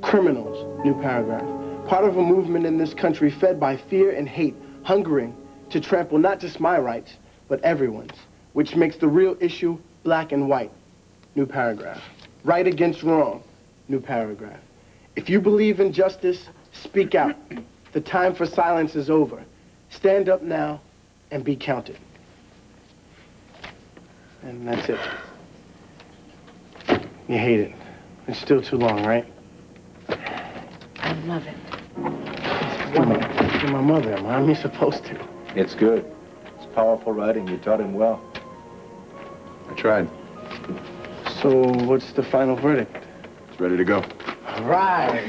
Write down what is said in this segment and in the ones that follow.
Criminals, new paragraph. Part of a movement in this country fed by fear and hate, hungering to trample not just my rights, but everyone's, which makes the real issue black and white, new paragraph. Right against wrong, new paragraph. If you believe in justice, speak out. The time for silence is over. Stand up now and be counted. And that's it. You hate it. It's still too long, right? I love it. You're my mother. Am I supposed to? It's good. It's powerful writing. You taught him well. I tried. So what's the final verdict? It's ready to go. All right.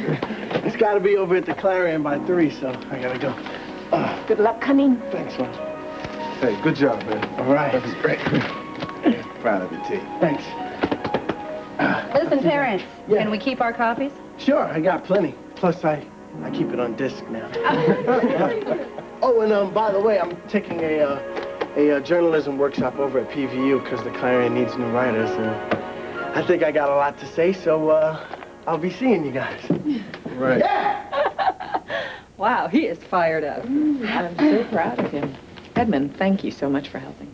It's got to be over at the Clarion by 3, so I got to go. Good luck, honey. Thanks, man. Hey, good job, man. All right. That was great. Proud of you, T. Thanks. Listen, Terrence, Yeah. can we keep our copies? Sure, I got plenty. Plus, I keep it on disc now. Oh, and by the way, I'm taking a journalism workshop over at PVU because the Clarion needs new writers, and I think I got a lot to say, so I'll be seeing you guys. Right. Yeah! Wow, he is fired up. I'm so proud of him. Edmund, thank you so much for helping.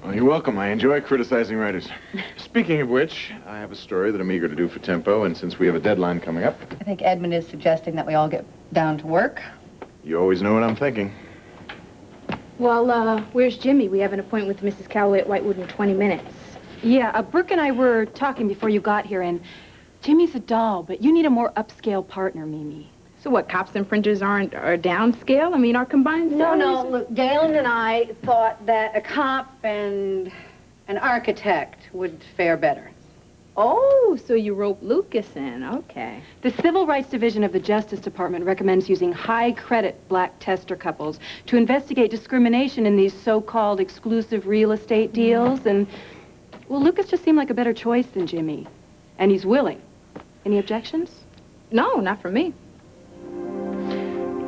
Well, you're welcome. I enjoy criticizing writers. Speaking of which, I have a story that I'm eager to do for Tempo, and since we have a deadline coming up... I think Edmund is suggesting that we all get down to work. You always know what I'm thinking. Well, where's Jimmy? We have an appointment with Mrs. Calloway at Whitewood in 20 minutes. Yeah, Brooke and I were talking before you got here, and Jimmy's a doll, but you need a more upscale partner, Mimi. So what, cops and fringers are downscale? I mean, our combined No, salaries- look, Galen and I thought that a cop and an architect would fare better. Oh, so you rope Lucas in. Okay. The Civil Rights Division of the Justice Department recommends using high-credit black tester couples to investigate discrimination in these so-called exclusive real estate deals, and, well, Lucas just seemed like a better choice than Jimmy, and he's willing. Any objections? No, not for me.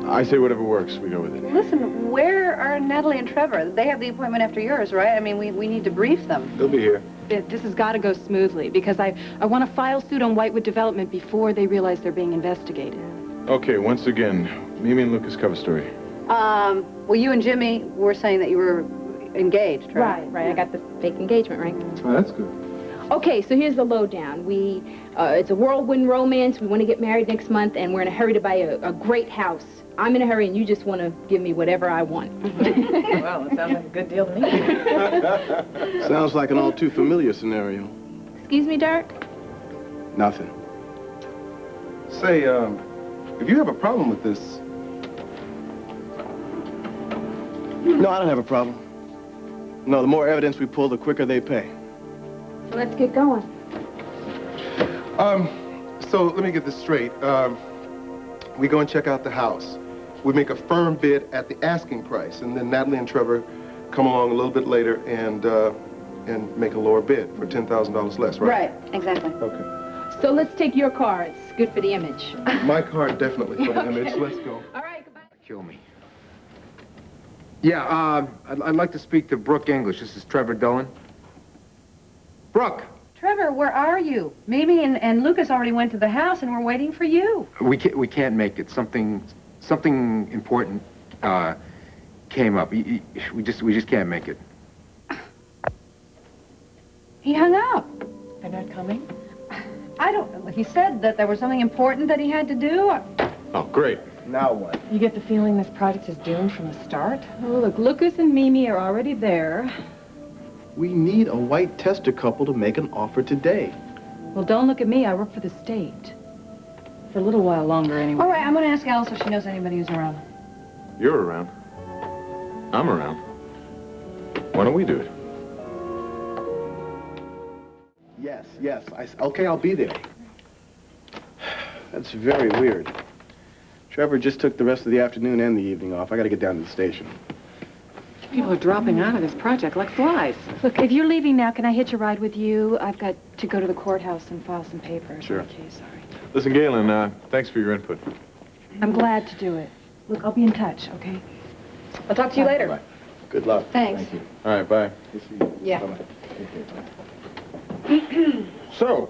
I say whatever works. We go with it. Listen, where are Natalie and Trevor? They have the appointment after yours, right? I mean, we need to brief them. They'll be here. This has got to go smoothly, because I want to file suit on Whitewood Development before they realize they're being investigated. Okay, once again, Mimi and Lucas cover story. Well, you and Jimmy were saying that you were engaged, right? Right. I got the fake engagement ring. Oh, that's good. Okay, so here's the lowdown. It's a whirlwind romance. We want to get married next month, and we're in a hurry to buy a great house. I'm in a hurry, and you just want to give me whatever I want. Well, it sounds like a good deal to me. Sounds like an all too familiar scenario. Excuse me, Dirk? Nothing. Say, if you have a problem with this... No, I don't have a problem. No, the more evidence we pull, the quicker they pay. So let's get going. So let me get this straight. We go and check out the house. We make a firm bid at the asking price, and then Natalie and Trevor come along a little bit later and make a lower bid for $10,000 less, right? Right, exactly. Okay. So let's take your car. It's good for the image. My car definitely for the image. Let's go. All right, goodbye. Kill me. Yeah, I'd like to speak to Brooke English. This is Trevor Dolan. Brooke! Trevor, where are you? Mimi and Lucas already went to the house, and we're waiting for you. We can't make it. Something important came up. We just can't make it. He hung up. They're not coming? I don't know. He said that there was something important that he had to do. Oh, great. Now what? You get the feeling this project is doomed from the start? Oh, look, Lucas and Mimi are already there. We need a white tester couple to make an offer today. Well, don't look at me. I work for the state. For a little while longer, anyway. All right, I'm going to ask Alice if she knows anybody who's around. You're around. I'm around. Why don't we do it? Yes. Okay, I'll be there. That's very weird. Trevor just took the rest of the afternoon and the evening off. I got to get down to the station. People are dropping out of this project like flies. Look, if you're leaving now, can I hitch a ride with you? I've got to go to the courthouse and file some papers. Sure. Okay, sorry. Listen, Galen, thanks for your input. I'm glad to do it. Look, I'll be in touch, okay? I'll talk to you later. Bye. Good luck. Thanks. Thank you. All right, bye. Yeah. Bye-bye. So,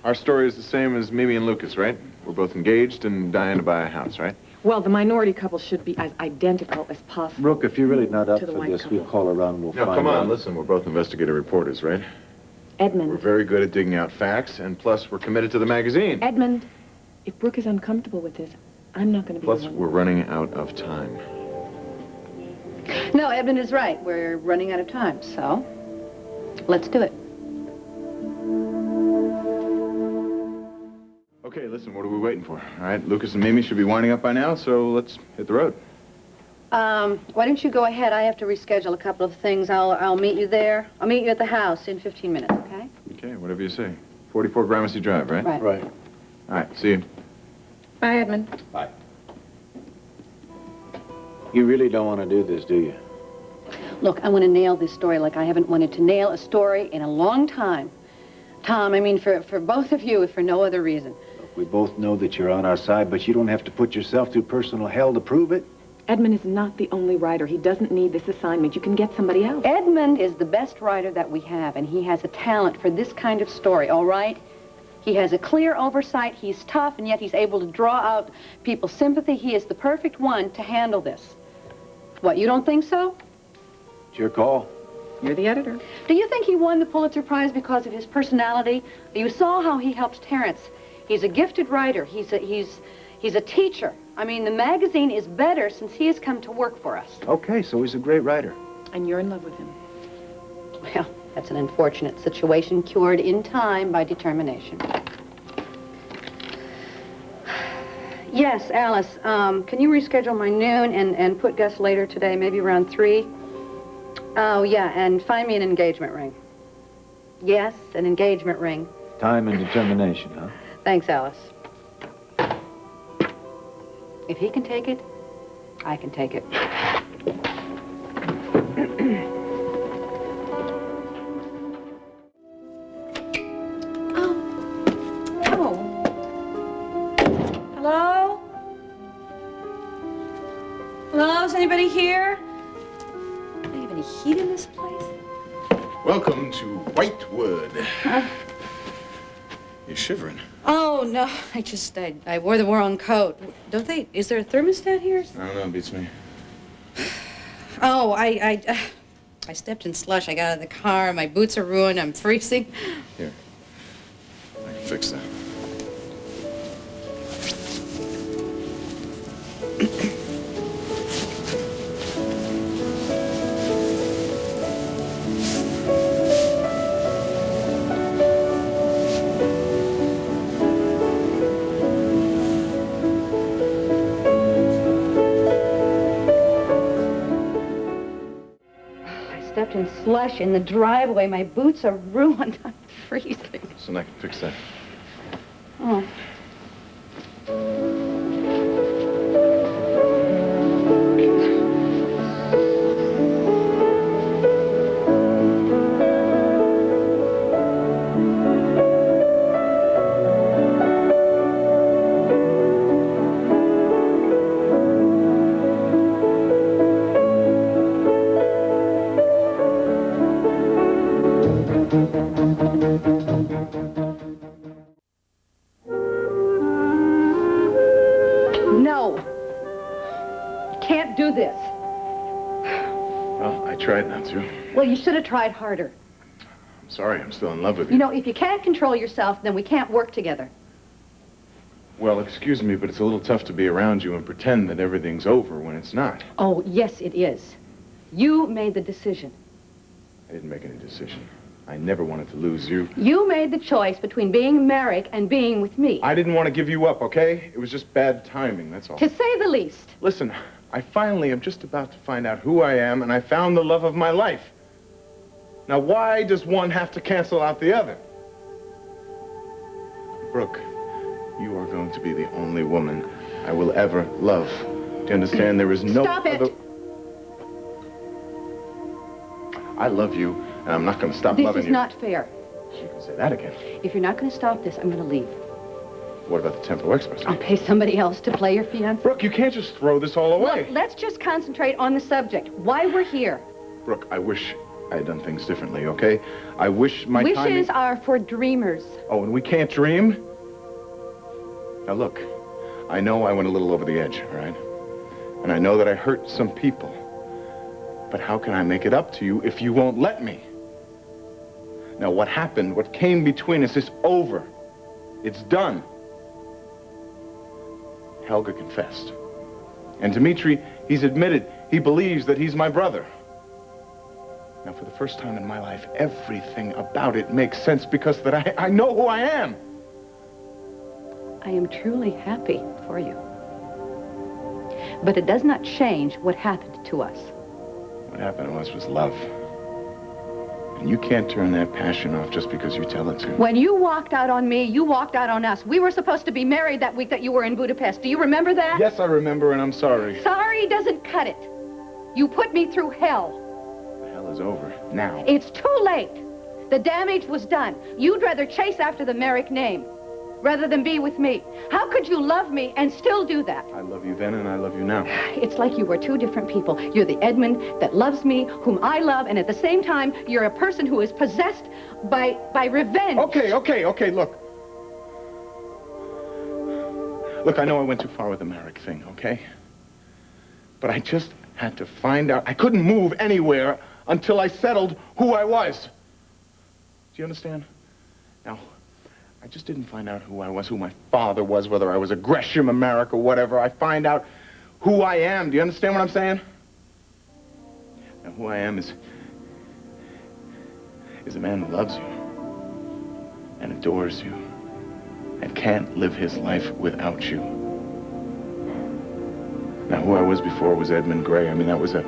Our story is the same as Mimi and Lucas, right? We're both engaged and dying to buy a house, right? Well, the minority couple should be as identical as possible. Brooke, if you're really not up To the for white this, couple. we'll call around and we'll No, find come on, out. listen, we're both investigative reporters, right? We're Edmund. very good at digging out facts, and plus we're committed to the magazine. Edmund, if Brooke is uncomfortable with this, I'm not going to be Plus, the one. we're running out of time. No, Edmund is right. We're running out of time, so let's do it. Okay, listen, what are we waiting for? All right, Lucas and Mimi should be winding up by now, so let's hit the road. Why don't you go ahead? I have to reschedule a couple of things. I'll meet you there. I'll meet you at the house in 15 minutes, okay? Okay, whatever you say. 44 Gramercy Drive, right? Right. Right. All right, see you. Bye, Edmund. Bye. You really don't want to do this, do you? Look, I want to nail this story like I haven't wanted to nail a story in a long time. Tom, I mean, for both of you, if for no other reason. Look, we both know that you're on our side, but you don't have to put yourself through personal hell to prove it. Edmund is not the only writer. He doesn't need this assignment. You can get somebody else. Edmund is the best writer that we have, and he has a talent for this kind of story, all right? He has a clear oversight. He's tough, and yet he's able to draw out people's sympathy. He is the perfect one to handle this. What, you don't think so? It's your call. You're the editor. Do you think he won the Pulitzer Prize because of his personality? You saw how he helps Terrence. He's a gifted writer. He's a teacher. I mean, the magazine is better since he has come to work for us. Okay, so he's a great writer. And you're in love with him. Well, that's an unfortunate situation cured in time by determination. Yes, Alice, can you reschedule my noon and put Gus later today, maybe around 3? Oh, yeah, and find me an engagement ring. Yes, an engagement ring. Time and determination, huh? Thanks, Alice. If he can take it, I can take it. Hello? Hello? Is anybody here? Do you have any heat in this place? Welcome to Whitewood. You're shivering. Oh, no. I wore the wrong coat. Is there a thermostat here? I don't know, it beats me. Oh, I stepped in slush. I got out of the car. My boots are ruined. I'm freezing. Here. I can fix that. Stepped in slush in the driveway. My boots are ruined. I'm freezing. So I can fix that. Oh. No. You can't do this. Well, I tried not to. Well, you should have tried harder. I'm sorry, I'm still in love with you. You know, if you can't control yourself, then we can't work together. Well, excuse me, but it's a little tough to be around you and pretend that everything's over when it's not. Oh, yes, it is. You made the decision. I didn't make any decision. I never wanted to lose you. You made the choice between being Merrick and being with me. I didn't want to give you up, okay? It was just bad timing, that's all. To say the least. Listen, I finally am just about to find out who I am, and I found the love of my life. Now, why does one have to cancel out the other? Brooke, you are going to be the only woman I will ever love. Do you understand? There is no Stop it. other... I love you, and I'm not going to stop loving This is you. not fair. You can say that again. If you're not going to stop this, I'm going to leave. What about the Tempo Express? I'll pay somebody else to play your fiancé. Brooke, you can't just throw this all away. Look, let's just concentrate on the subject. Why we're here. Brooke, I wish I had done things differently, okay? I wish my Wishes are for dreamers. Oh, and we can't dream? Now, look, I know I went a little over the edge, all right? And I know that I hurt some people. But how can I make it up to you if you won't let me? Now, what happened, what came between us is over. It's done. Helga confessed. And Dmitri, he's admitted he believes that he's my brother. Now, for the first time in my life, everything about it makes sense because that I know who I am. I am truly happy for you. But it does not change what happened to us. What happened to us was love. And you can't turn that passion off just because you tell it to. When you walked out on me, you walked out on us. We were supposed to be married that week that you were in Budapest. Do you remember that? Yes, I remember, and I'm sorry. Sorry doesn't cut it. You put me through hell. The hell is over now. It's too late. The damage was done. You'd rather chase after the Merrick name rather than be with me. How could you love me and still do that? I love you then and I love you now. It's like you were two different people. You're the Edmund that loves me, whom I love, and at the same time, you're a person who is possessed by revenge. Okay, look. Look, I know I went too far with the Merrick thing, okay? But I just had to find out. I couldn't move anywhere until I settled who I was. Do you understand? Now, I just didn't find out who I was, who my father was, whether I was a Gresham, America, whatever. I find out who I am. Do you understand what I'm saying? Now, who I am is a man who loves you and adores you and can't live his life without you. Now, who I was before was Edmund Grey. I mean, that was a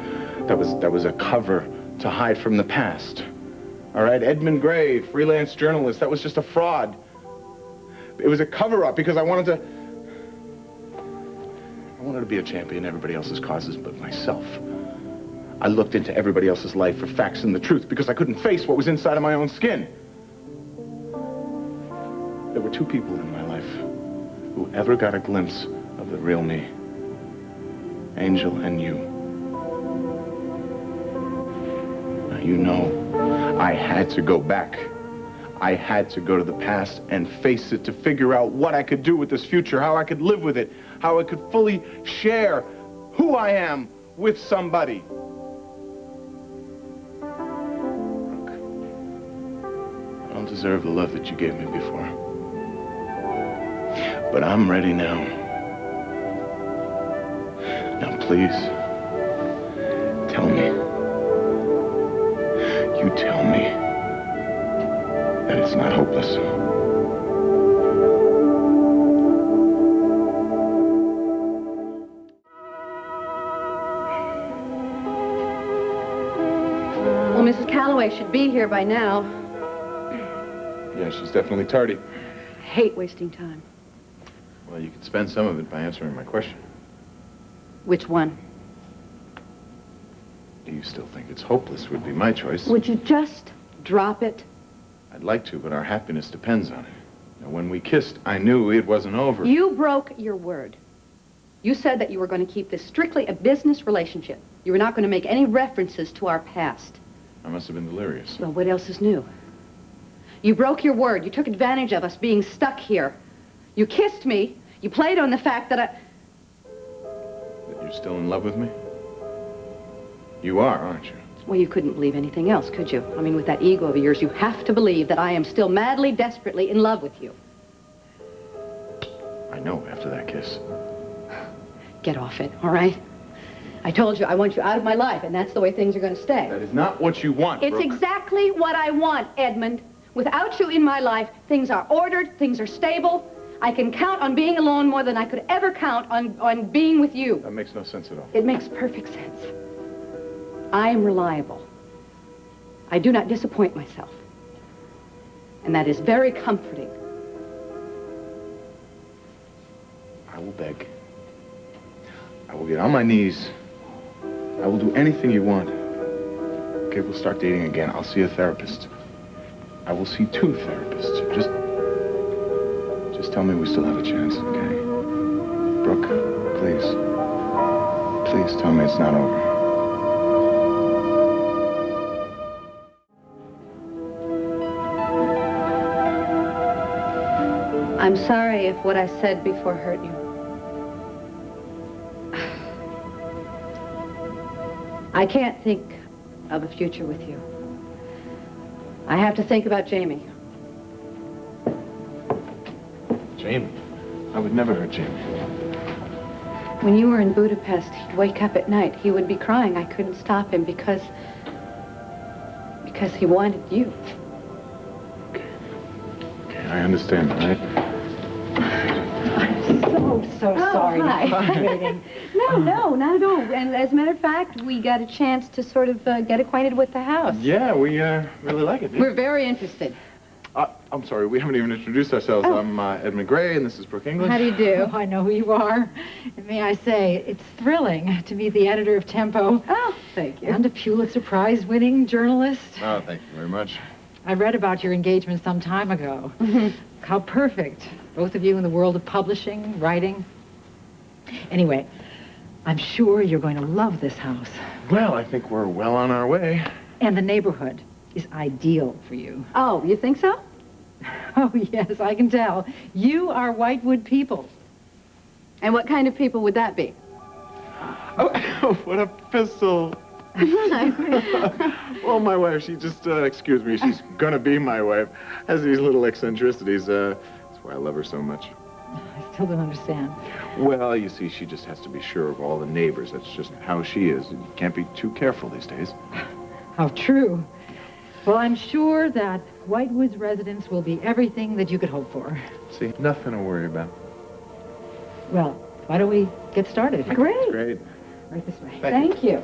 cover to hide from the past. All right, Edmund Grey, freelance journalist, that was just a fraud. It was a cover-up because I wanted to be a champion in everybody else's causes but myself. I looked into everybody else's life for facts and the truth because I couldn't face what was inside of my own skin. There were two people in my life who ever got a glimpse of the real me. Angel and you. Now, you know, I had to go back. I had to go to the past and face it to figure out what I could do with this future, how I could live with it, how I could fully share who I am with somebody. Brooke, I don't deserve the love that you gave me before. But I'm ready now. Now, please, tell me. You tell me that it's not hopeless. Well, Mrs. Calloway should be here by now. Yeah, she's definitely tardy. I hate wasting time. Well, you could spend some of it by answering my question. Which one? Do you still think it's hopeless would be my choice? Would you just drop it? I'd like to, but our happiness depends on it. Now, when we kissed, I knew it wasn't over. You broke your word. You said that you were going to keep this strictly a business relationship. You were not going to make any references to our past. I must have been delirious. Well, what else is new? You broke your word. You took advantage of us being stuck here. You kissed me. You played on the fact that That you're still in love with me? You are, aren't you? Well, you couldn't believe anything else, could you? I mean, with that ego of yours, you have to believe that I am still madly, desperately in love with you. I know after that kiss. Get off it, all right? I told you I want you out of my life, and that's the way things are going to stay. That is not what you want, It's Brooke. exactly what I want, Edmund. Without you in my life, things are ordered, things are stable. I can count on being alone more than I could ever count on being with you. That makes no sense at all. It makes perfect sense. I am reliable. I do not disappoint myself. And that is very comforting. I will beg. I will get on my knees. I will do anything you want. Okay, we'll start dating again. I'll see a therapist. I will see 2 therapists. Just tell me we still have a chance, okay? Brooke, please. Please tell me it's not over. I'm sorry if what I said before hurt you. I can't think of a future with you. I have to think about Jamie. Jamie? I would never hurt Jamie. When you were in Budapest, he'd wake up at night. He would be crying. I couldn't stop him because he wanted you. Okay, I understand, all right? So sorry to keep you waiting. No, not at all. And as a matter of fact, we got a chance to sort of get acquainted with the house. Yeah, we really like it. We're very interested. I'm sorry, we haven't even introduced ourselves. I'm Edmund Grey, and this is Brooke English. How do you do? Oh, I know who you are. And may I say, it's thrilling to meet the editor of Tempo. Oh, thank you. And a Pulitzer Prize-winning journalist. Oh, thank you very much. I read about your engagement some time ago. Mm-hmm. How perfect. Both of you in the world of publishing, writing. Anyway, I'm sure you're going to love this house. Well, I think we're well on our way. And the neighborhood is ideal for you. Oh, you think so? Oh, yes, I can tell. You are Whitewood people. And what kind of people would that be? Oh, what a pistol. Well, my wife, she just, excuse me, she's gonna be my wife, has these little eccentricities. That's why I love her so much. I still don't understand. Well, you see, she just has to be sure of all the neighbors. That's just how she is. You can't be too careful these days. How true. Well, I'm sure that Whitewood's residence will be everything that you could hope for. See, nothing to worry about. Well, why don't we get started? Great. Great. Right this way. Thank you.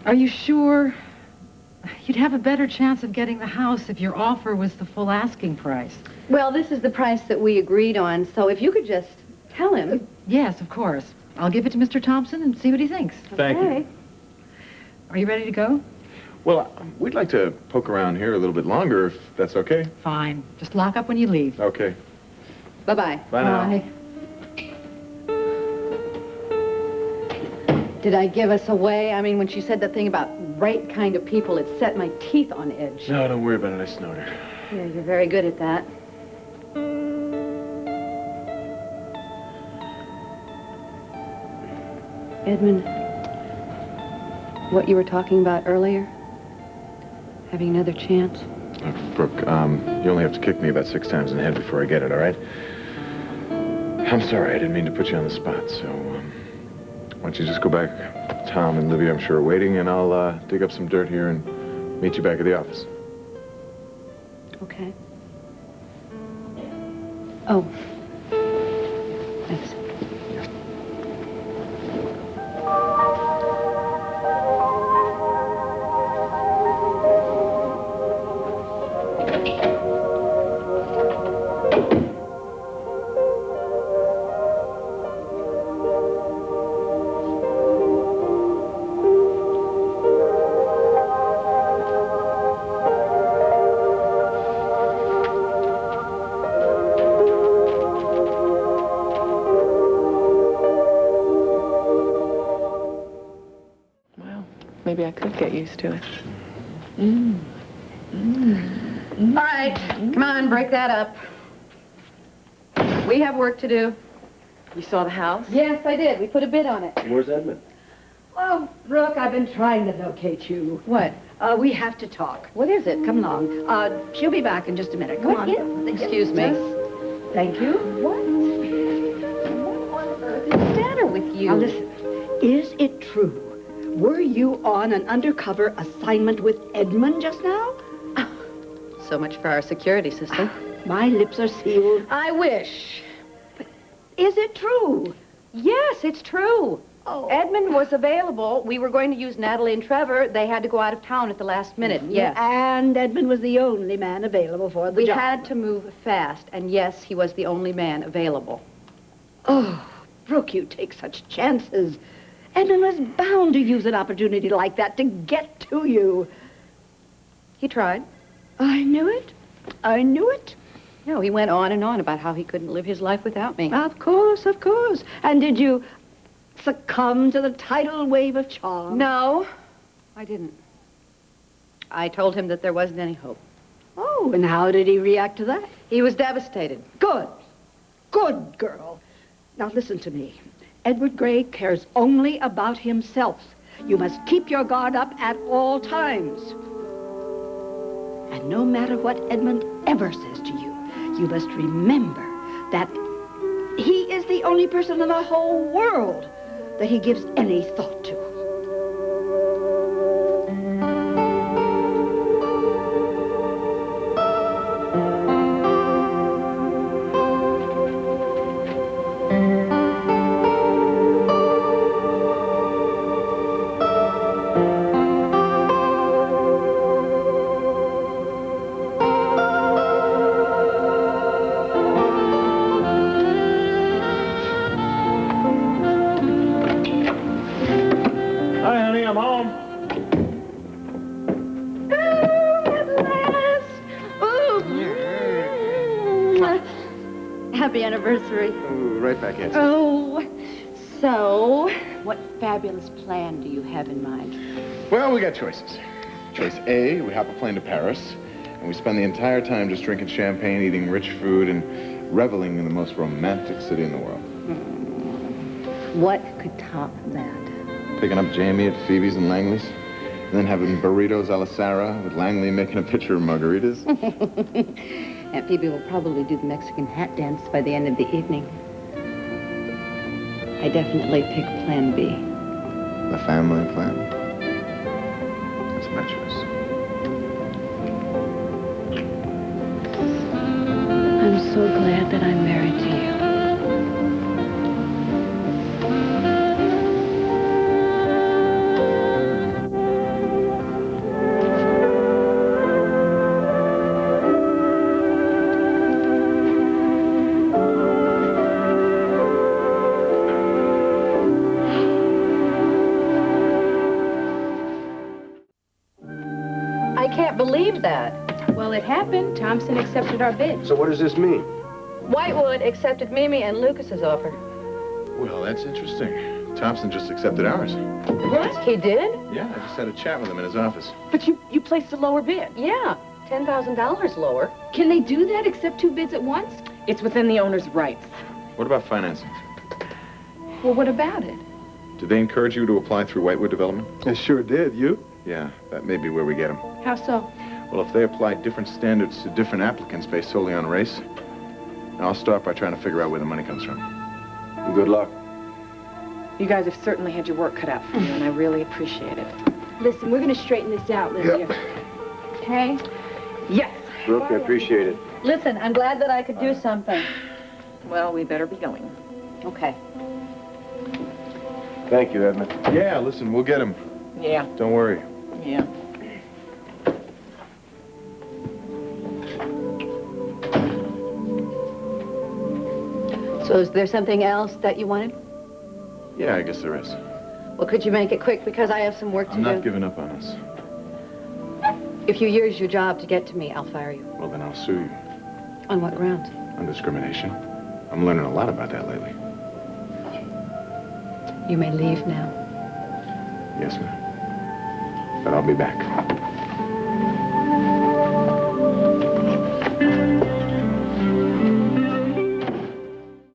Are you sure you'd have a better chance of getting the house if your offer was the full asking price? Well, this is the price that we agreed on, so if you could just tell him. Yes, of course. I'll give it to Mr. Thompson and see what he thinks. Thank you. Okay. Are you ready to go? Well, we'd like to poke around here a little bit longer, if that's okay. Fine. Just lock up when you leave. Okay. Bye-bye. Bye now. Bye. Did I give us away? I mean, when she said that thing about right kind of people, it set my teeth on edge. No, don't worry about it. I snowed her. Yeah, you're very good at that. Edmund, what you were talking about earlier, having another chance. Brooke, you only have to kick me about 6 times in the head before I get it, all right? I'm sorry. I didn't mean to put you on the spot, so, why don't you just go back? Tom and Libby, I'm sure, are waiting, and I'll dig up some dirt here and meet you back at the office. Okay. Oh. Thanks. Maybe I could get used to it. All right, come on, break that up. We have work to do. You saw the house? Yes, I did. We put a bid on it. Where's Edmund? Oh, Brooke, I've been trying to locate you. What? We have to talk. What is it? Come along. She'll be back in just a minute. Come What on. is- Excuse me. Thank you. What on earth is the matter with you? Now listen, is it true? Were you on an undercover assignment with Edmund just now? So much for our security system. My lips are sealed. I wish. Is it true? Yes, it's true. Oh. Edmund was available. We were going to use Natalie and Trevor. They had to go out of town at the last minute. Yes. And Edmund was the only man available for the We job. had to move fast, and yes, he was the only man available. Oh, Brooke, you take such chances. Edmund was bound to use an opportunity like that to get to you. He tried. I knew it. I knew it. No, he went on and on about how he couldn't live his life without me. Of course, of course. And did you succumb to the tidal wave of charm? No, I didn't. I told him that there wasn't any hope. Oh, Oh, and how did he react to that? He was devastated. Good. Good girl. Now listen to me. Edward Grey cares only about himself. You must keep your guard up at all times. And no matter what Edmund ever says to you, you must remember that he is the only person in the whole world that he gives any thought to. Happy anniversary. Ooh, right back at you. Oh, so what fabulous plan do you have in mind? Well, we got choices. Choice A, we hop a plane to Paris, and we spend the entire time just drinking champagne, eating rich food, and reveling in the most romantic city in the world. What could top that? Picking up Jamie at Phoebe's and Langley's, and then having burritos a la Sarah with Langley making a pitcher of margaritas. Aunt Phoebe will probably do the Mexican hat dance by the end of the evening. I definitely pick Plan B. The family plan. That's my choice. I'm so glad that I'm married to you. I can't believe that. Well, it happened. Thompson accepted our bid. So what does this mean? Whitewood accepted Mimi and Lucas's offer. Well, that's interesting. Thompson just accepted ours. What? He did? Yeah, I just had a chat with him in his office. But you placed a lower bid. Yeah, $10,000 lower. Can they do that, accept two bids at once? It's within the owner's rights. What about financing? Well, what about it? Did they encourage you to apply through Whitewood Development? It sure did. You? Yeah, that may be where we get them. How so? Well, if they apply different standards to different applicants based solely on race, I'll start by trying to figure out where the money comes from. Good luck. You guys have certainly had your work cut out for you, and I really appreciate it. Listen, we're going to straighten this out, Lydia. Okay? Yes. Brooke, I appreciate it. Listen, I'm glad that I could do something. Well, we better be going. Okay. Thank you, Edmund. Yeah, listen, we'll get him. Yeah. Don't worry. Yeah. So is there something else that you wanted? Yeah, I guess there is. Well, could you make it quick because I have some work to I'm do? not giving up on us. If you use your job to get to me, I'll fire you. Well, then I'll sue you. On what grounds? On discrimination. I'm learning a lot about that lately. You may leave now. Yes, ma'am. But I'll be back.